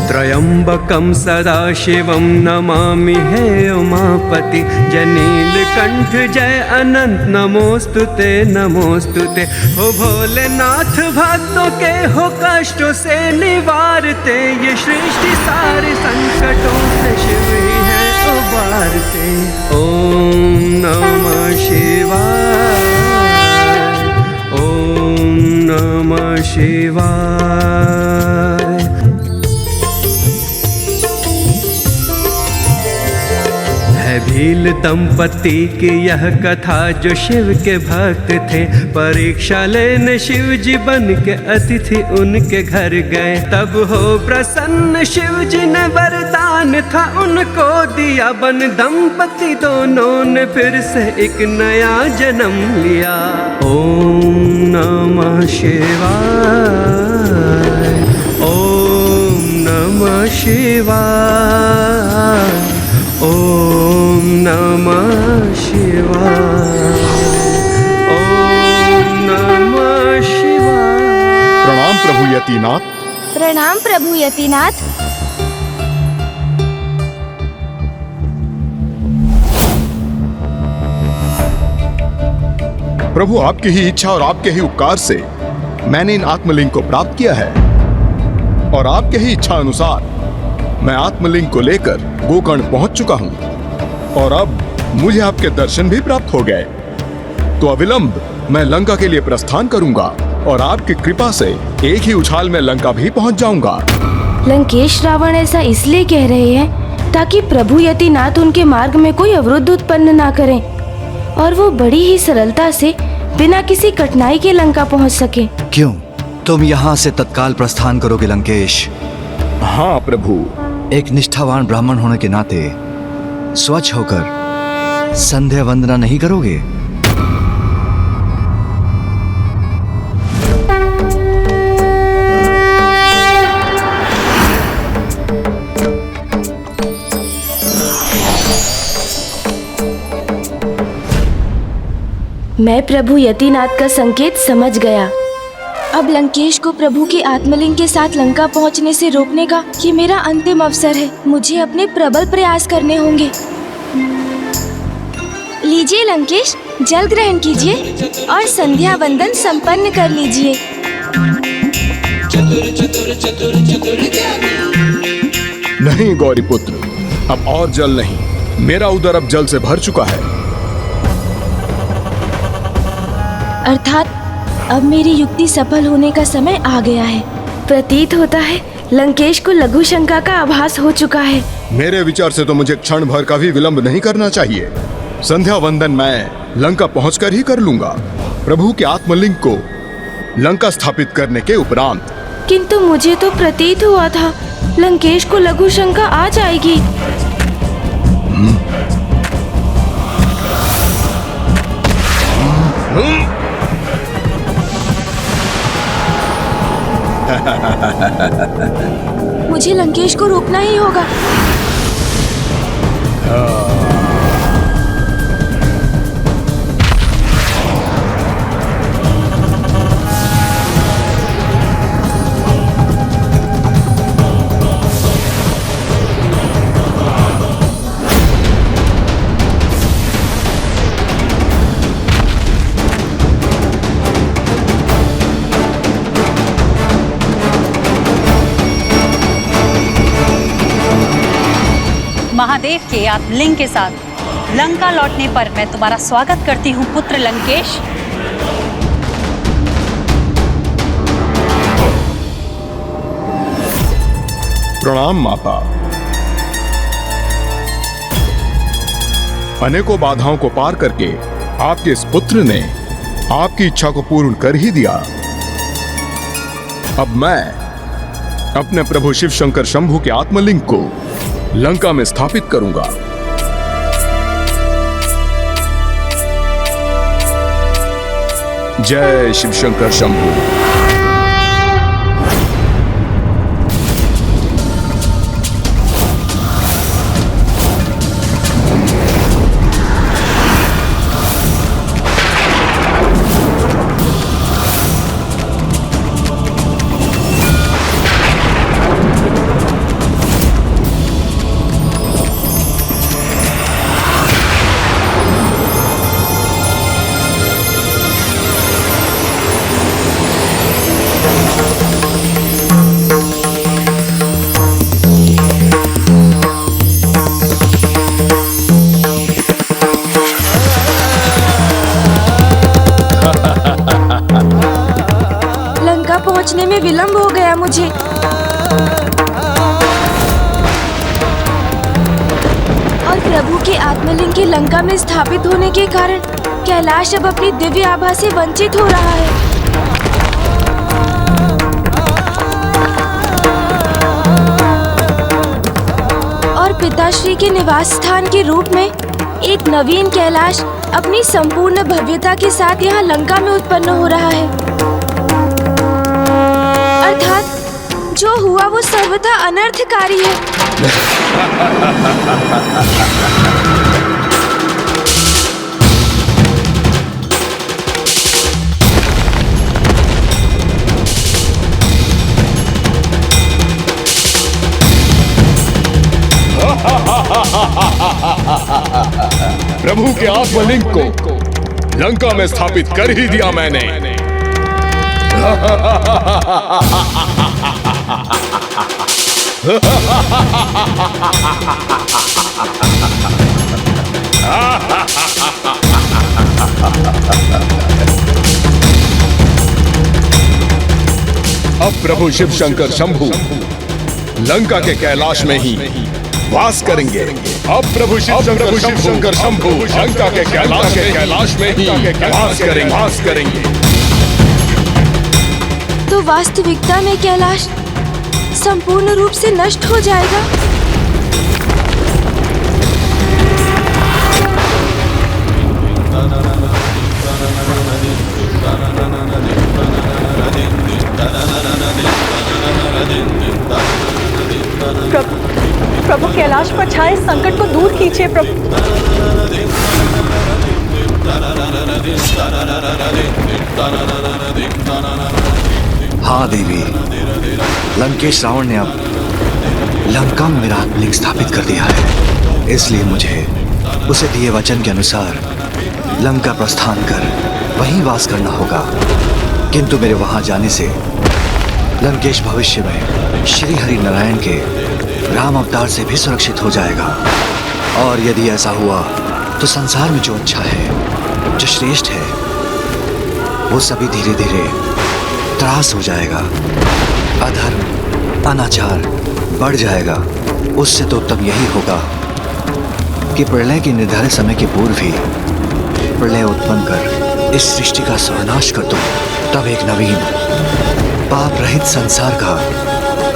त्रयंबकं सदाशिवं नमामि हे उमापति, जय नीलकंठ जय अनंत नमोस्तुते नमोस्तुते। हो भोलेनाथ भक्तों के हो कष्टों से निवारते, ये सृष्टि सारे संकटों से शिव ही है उबारते। ओम नमः शिवाय, ओम नमः शिवाय। भील दंपति की यह कथा जो शिव के भक्त थे, परीक्षा लेने शिव जी बन के अतिथि उनके घर गए। तब हो प्रसन्न शिव जी ने वरदान था उनको दिया, बन दंपति दोनों ने फिर से एक नया जन्म लिया। ओम नमः शिवाय, ओम नमः शिवाय, ओम नमः शिवाय, ओम नमः शिवाय। प्रणाम प्रभु यतिनाथ। प्रणाम प्रभु यतिनाथ। प्रभु, आपकी ही इच्छा और आपके ही उपकार से मैंने इन आत्मलिंग को प्राप्त किया है, और आपके ही इच्छा अनुसार मैं आत्मलिंग को लेकर गोकर्ण पहुंच चुका हूं, और अब मुझे आपके दर्शन भी प्राप्त हो गए। तो अविलंब मैं लंका के लिए प्रस्थान करूंगा, और आपकी कृपा से एक ही उछाल में लंका भी पहुंच जाऊंगा। लंकेश रावण ऐसा इसलिए कह रहे हैं ताकि प्रभु यतिनाथ उनके मार्ग में कोई अवरोध उत्पन्न ना करें, और वो बड़ी ही सरलता से बिना किसी कठिनाई के लंका पहुंच सके। क्यों? तुम यहाँ से तत्काल प्रस्थान करोगे लंकेश? हाँ प्रभु। एक निष्ठावान ब्राह्मण होने के नाते स्वच्छ होकर संध्या वंदना नहीं करोगे? मैं प्रभु यतिनाथ का संकेत समझ गया। अब लंकेश को प्रभु के आत्मलिंग के साथ लंका पहुंचने से रोकने का ये मेरा अंतिम अवसर है। मुझे अपने प्रबल प्रयास करने होंगे। लीजिए लंकेश, जल ग्रहण कीजिए और संध्या वंदन संपन्न कर लीजिए। नहीं गौरी पुत्र, अब और जल नहीं। मेरा उदर अब जल से भर चुका है। अर्थात अब मेरी युक्ति सफल होने का समय आ गया है। प्रतीत होता है लंकेश को लघु शंका का आभास हो चुका है। मेरे विचार से तो मुझे क्षण भर का भी विलंब नहीं करना चाहिए। संध्या वंदन मैं लंका पहुंचकर ही कर लूंगा, प्रभु के आत्मलिंग को लंका स्थापित करने के उपरांत। किंतु मुझे तो प्रतीत हुआ था लंकेश को लघु शंका आ जाएगी। मुझे लंकेश को रोकना ही होगा। महादेव के आत्मलिंग के साथ लंका लौटने पर मैं तुम्हारा स्वागत करती हूँ पुत्र लंकेश। प्रणाम माता। अनेकों बाधाओं को पार करके आपके इस पुत्र ने आपकी इच्छा को पूर्ण कर ही दिया। अब मैं अपने प्रभु शिव शंकर शंभू के आत्मलिंग को लंका में स्थापित करूंगा। जय शिव शंकर शंभू। पहुंचने में विलंब हो गया मुझे। और प्रभु के आत्मलिंग के लंका में स्थापित होने के कारण कैलाश अब अपनी दिव्य आभा से वंचित हो रहा है। और पिताश्री के निवास स्थान के रूप में एक नवीन कैलाश अपनी संपूर्ण भव्यता के साथ यहाँ लंका में उत्पन्न हो रहा है। अर्थात जो हुआ वो सर्वथा अनर्थकारी है। प्रभु के आत्मलिंग को लंका में स्थापित कर ही दिया मैंने। अब प्रभु शिव शंकर शंभू लंका के कैलाश में ही वास करेंगे। अब प्रभु शिव शंकर शंभू लंका के कैलाश में ही वास करेंगे। तो वास्तविकता में कैलाश संपूर्ण रूप से नष्ट हो जाएगा। प्रभु कैलाश पर छाए संकट को दूर कीजिए प्रभु। हाँ देवी, लंकेश रावण ने अब लंका में मेरा आत्मलिंग स्थापित कर दिया है। इसलिए मुझे उसे दिए वचन के अनुसार लंका प्रस्थान कर वहीं वास करना होगा। किंतु मेरे वहां जाने से लंकेश भविष्य में श्री हरि नारायण के राम अवतार से भी सुरक्षित हो जाएगा। और यदि ऐसा हुआ तो संसार में जो अच्छा है, जो श्रेष्ठ है, वो सभी धीरे धीरे त्रास हो जाएगा। अधर्म, अनाचार बढ़ जाएगा। उससे तो उत्तम यही होगा कि प्रलय के निर्धारित समय के पूर्व ही प्रलय उत्पन्न कर इस सृष्टि का सर्वनाश कर दूं। तब एक नवीन पाप रहित संसार का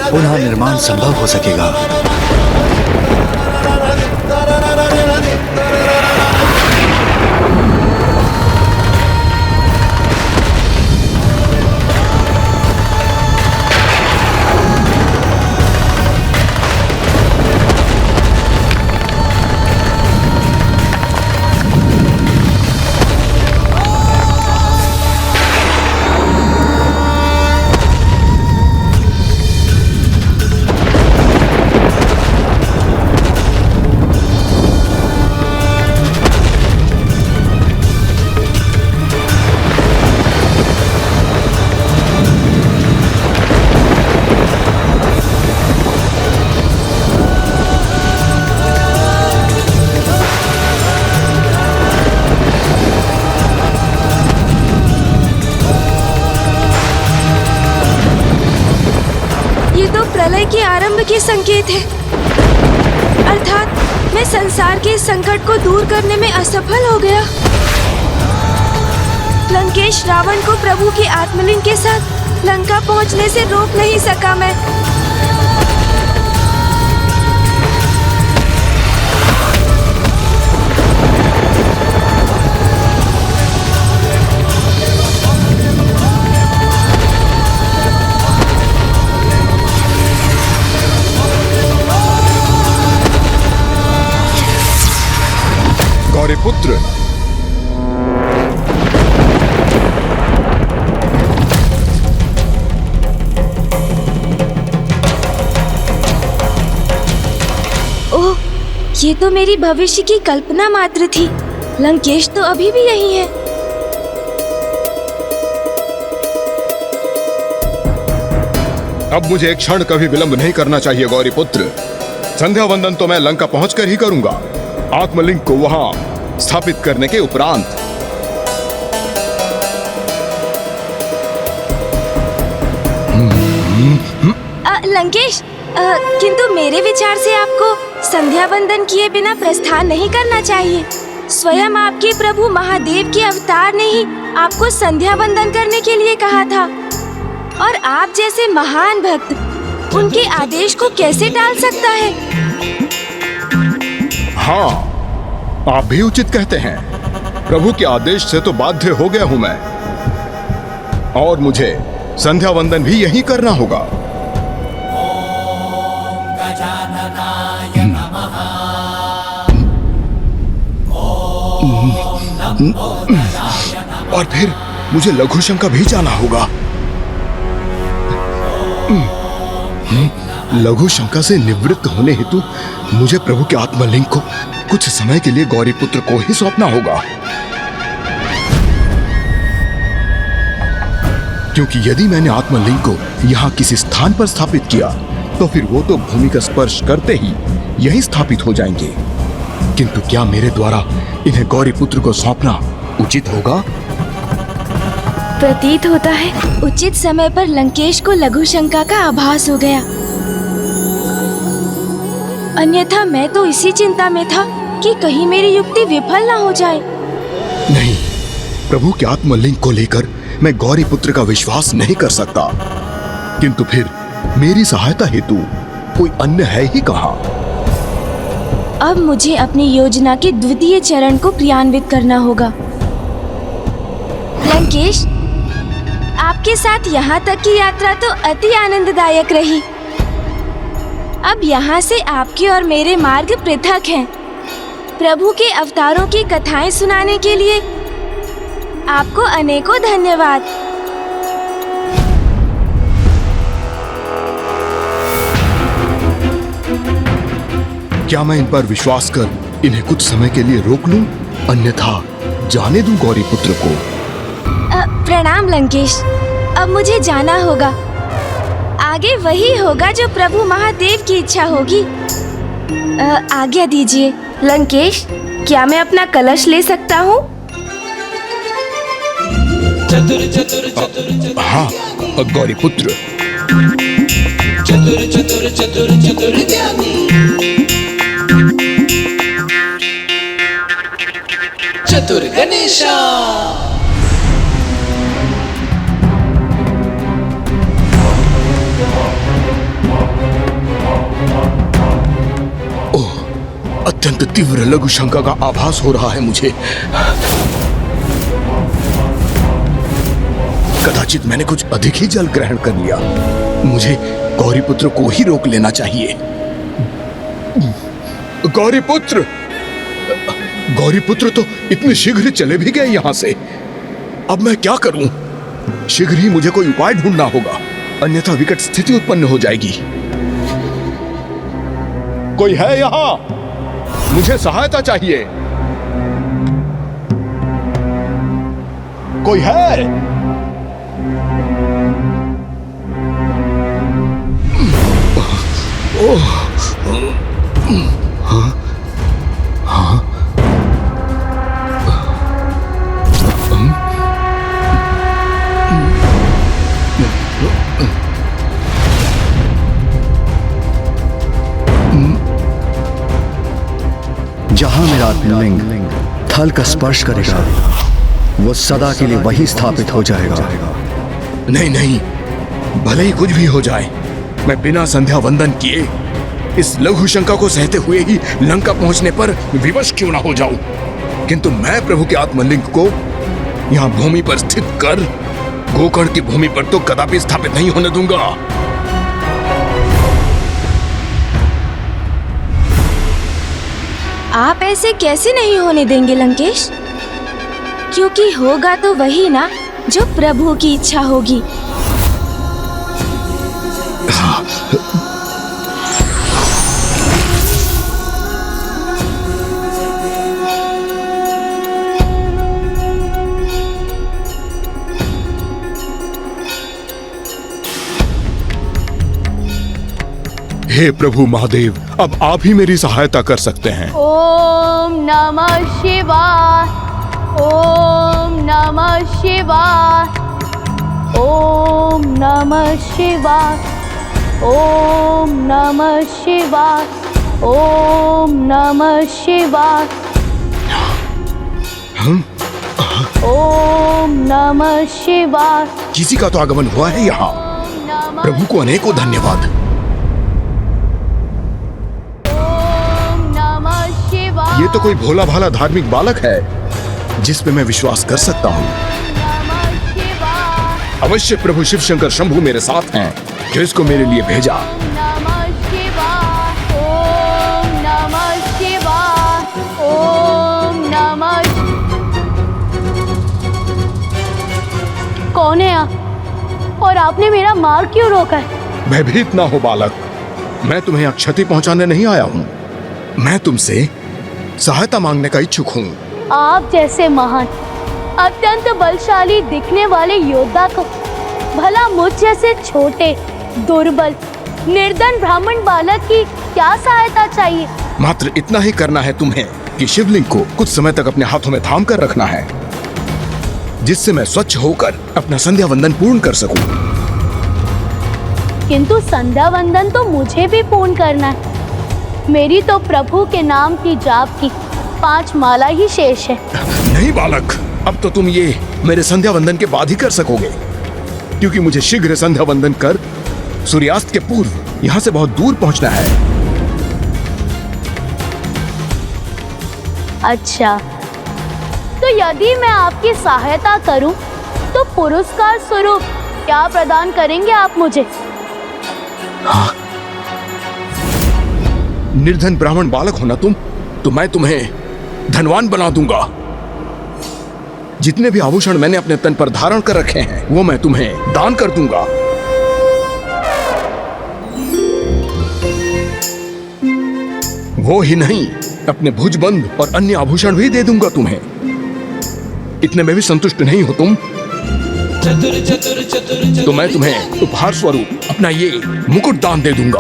पुनः निर्माण संभव हो सकेगा। प्रलय के आरंभ के संकेत है। अर्थात मैं संसार के संकट को दूर करने में असफल हो गया। लंकेश रावण को प्रभु के आत्मलिंग के साथ लंका पहुंचने से रोक नहीं सका मैं। गौरीपुत्र, ओह, ये तो मेरी भविष्य की कल्पना मात्र थी। लंकेश तो अभी भी यही है। अब मुझे एक क्षण कभी विलंब नहीं करना चाहिए गौरीपुत्र। संध्या वंदन तो मैं लंका पहुंचकर ही करूंगा, आत्मलिंग को वहां स्थापित करने के उपरांत। लंकेश, किंतु मेरे विचार से आपको संध्या वंदन किए बिना प्रस्थान नहीं करना चाहिए। स्वयं आपके प्रभु महादेव के अवतार ने ही आपको संध्या वंदन करने के लिए कहा था, और आप जैसे महान भक्त उनके आदेश को कैसे टाल सकता है? हाँ, आप भी उचित कहते हैं। प्रभु के आदेश से तो बाध्य हो गया हूं मैं, और मुझे संध्या वंदन भी यही करना होगा। और फिर मुझे लघु शंका भी जाना होगा। लघु शंका से निवृत्त होने हेतु मुझे प्रभु के आत्मलिंग को कुछ समय के लिए गौरीपुत्र को ही सौंपना होगा, क्योंकि यदि मैंने आत्मलिंग को यहाँ किसी स्थान पर स्थापित किया तो फिर वो तो भूमि का स्पर्श करते ही यहीं स्थापित हो जाएंगे। किंतु क्या मेरे द्वारा इन्हें गौरीपुत्र को सौंपना उचित होगा? प्रतीत होता है उचित समय पर लंकेश को लघु शंका का आभास हो गया। अन्यथा मैं तो इसी चिंता में था कि कहीं मेरी युक्ति विफल ना हो जाए। नहीं, प्रभु के आत्मलिंग को लेकर मैं गौरीपुत्र का विश्वास नहीं कर सकता। किंतु फिर मेरी सहायता हेतु कोई अन्य है ही कहाँ? अब मुझे अपनी योजना के द्वितीय चरण को क्रियान्वित करना होगा। लंकेश, आपके साथ यहाँ तक की यात्रा तो अति आनंददायक रही। अब यहाँ से आपके और मेरे मार्ग पृथक हैं। प्रभु के अवतारों की कथाएं सुनाने के लिए आपको अनेकों धन्यवाद। क्या मैं इन पर विश्वास कर इन्हें कुछ समय के लिए रोक लूं? अन्यथा जाने दूं गौरीपुत्र को? प्रणाम लंकेश, अब मुझे जाना होगा। आगे वही होगा जो प्रभु महादेव की इच्छा होगी। आज्ञा दीजिए। लंकेश, क्या मैं अपना कलश ले सकता हूँ? हाँ गौरीपुत्र। चतुर चतुर चतुर चतुर ज्ञानी, चतुर गणेशा। ओह, अत्यंत तीव्र लघु शंका का आभास हो रहा है मुझे। कदाचित मैंने कुछ अधिक ही जल ग्रहण कर लिया। मुझे गौरीपुत्र को ही रोक लेना चाहिए। गौरीपुत्र, गौरीपुत्र तो इतने शीघ्र चले भी गए यहाँ से। अब मैं क्या करूं? शीघ्र ही मुझे कोई उपाय ढूंढना होगा, अन्यथा विकट स्थिति उत्पन्न हो जाएगी। कोई है यहाँ? मुझे सहायता चाहिए। कोई है? ओह, हाँ, हाँ, जहां मेरा आत्मलिंग थल का स्पर्श करेगा वो सदा के लिए वही स्थापित हो जाएगा। नहीं नहीं, भले ही कुछ भी हो जाए, मैं बिना संध्या वंदन किए इस लघु शंका को सहते हुए ही लंका पहुंचने पर विवश क्यों ना हो जाऊं, किंतु मैं प्रभु के आत्मलिंग को यहाँ भूमि पर स्थित कर गोकर्ण की भूमि पर तो कदापि स्थापित नहीं होने दूंगा। आप ऐसे कैसे नहीं होने देंगे लंकेश? क्योंकि होगा तो वही ना जो प्रभु की इच्छा होगी। हे प्रभु महादेव, अब आप ही मेरी सहायता कर सकते हैं। ओम नमः शिवाय, ओम नमः शिवाय, ओम नमः शिवाय, ओम नमः शिवाय, ओम नमः शिवाय, ओम नमः शिवाय। किसी का तो आगमन हुआ है यहाँ। प्रभु को अनेकों धन्यवाद। ये तो कोई भोला भाला धार्मिक बालक है जिस पे मैं विश्वास कर सकता हूँ। अवश्य प्रभु शिव शंकर शंभु मेरे साथ हैं जो इसको मेरे लिए भेजा। कौन है आप और आपने मेरा मार्ग क्यों रोका है? भयभीत ना हो बालक, मैं तुम्हें क्षति पहुंचाने नहीं आया हूँ। मैं तुमसे सहायता मांगने का इच्छुक हूँ। आप जैसे महान अत्यंत बलशाली दिखने वाले योद्धा को भला मुझ जैसे छोटे दुर्बल निर्धन ब्राह्मण बालक की क्या सहायता चाहिए? मात्र इतना ही करना है तुम्हें कि शिवलिंग को कुछ समय तक अपने हाथों में थाम कर रखना है, जिससे मैं स्वच्छ होकर अपना संध्या वंदन पूर्ण कर सकूं। किंतु संध्या वंदन तो मुझे भी पूर्ण करना है। मेरी तो प्रभु के नाम की जाप की 5 माला ही शेष है। नहीं बालक, अब तो तुम ये मेरे संध्या वंदन के बाद ही कर सकोगे, क्योंकि मुझे शीघ्र संध्या वंदन कर सूर्यास्त के पूर्व यहाँ से बहुत दूर पहुँचना है। अच्छा, तो यदि मैं आपकी सहायता करूं, तो पुरस्कार स्वरूप क्या प्रदान करेंगे आप मुझे? हाँ। निर्धन ब्राह्मण बालक हो ना तुम, तो मैं तुम्हें धनवान बना दूंगा। जितने भी आभूषण मैंने अपने तन पर धारण कर रखे हैं वो मैं तुम्हें दान कर दूंगा। वो ही नहीं, अपने भुजबंद और अन्य आभूषण भी दे दूंगा तुम्हें। इतने में भी संतुष्ट नहीं हो तुम? तो मैं तुम्हें उपहार स्वरूप अपना ये मुकुट दान दे दूंगा।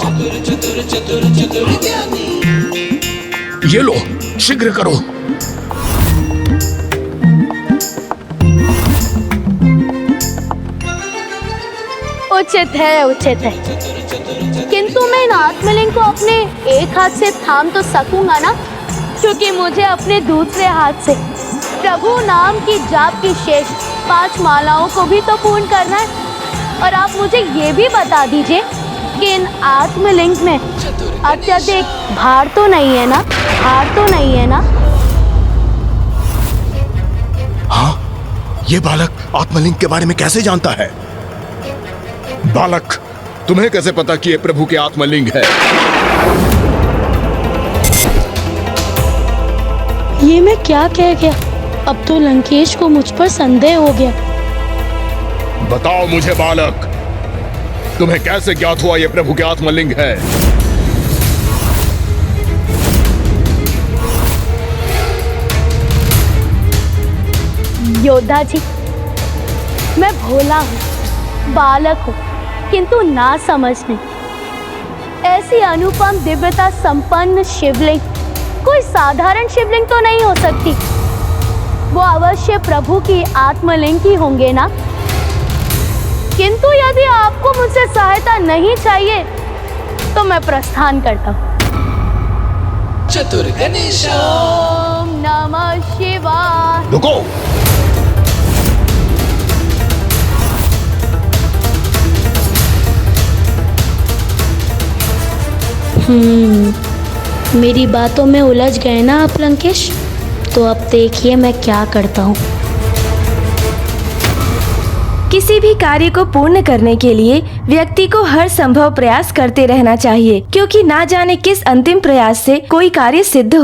ये लो, शीघ्र करो। उचित है, उचित है। किंतु मैं इन आत्मलिंग को अपने एक हाथ से थाम तो सकूंगा ना, क्योंकि मुझे अपने दूसरे हाथ से प्रभु नाम की जाप की शेष 5 मालाओं को भी तो पूर्ण करना है। और आप मुझे ये भी बता दीजिए कि इन आत्मलिंग में अत्यधिक भार तो नहीं है ना? भार तो नहीं है ना? हाँ, ये बालक आत्मलिंग के बारे में कैसे जानता है? बालक, तुम्हें कैसे पता कि ये प्रभु के आत्मलिंग है? ये मैं क्या कह गया? अब तो लंकेश को मुझ पर संदेह हो गया। बताओ मुझे बालक, तुम्हें कैसे ज्ञात हुआ ये प्रभु के आत्मलिंग है? योद्धा जी, मैं भोला हूँ, बालक हूँ, किंतु ना समझने। ऐसी अनुपम दिव्यता संपन्न शिवलिंग कोई साधारण शिवलिंग तो नहीं हो सकती। वो अवश्य प्रभु की आत्मलिंग ही होंगे ना? किंतु यदि आपको मुझसे सहायता नहीं चाहिए तो मैं प्रस्थान करता हूँ। ओम नमः शिवाय। रुको। मेरी बातों में उलझ गए ना आप लंकेश? तो अब देखिए मैं क्या करता हूँ। किसी भी कार्य को पूर्ण करने के लिए व्यक्ति को हर संभव प्रयास करते रहना चाहिए, क्योंकि ना जाने किस अंतिम प्रयास से कोई कार्य सिद्ध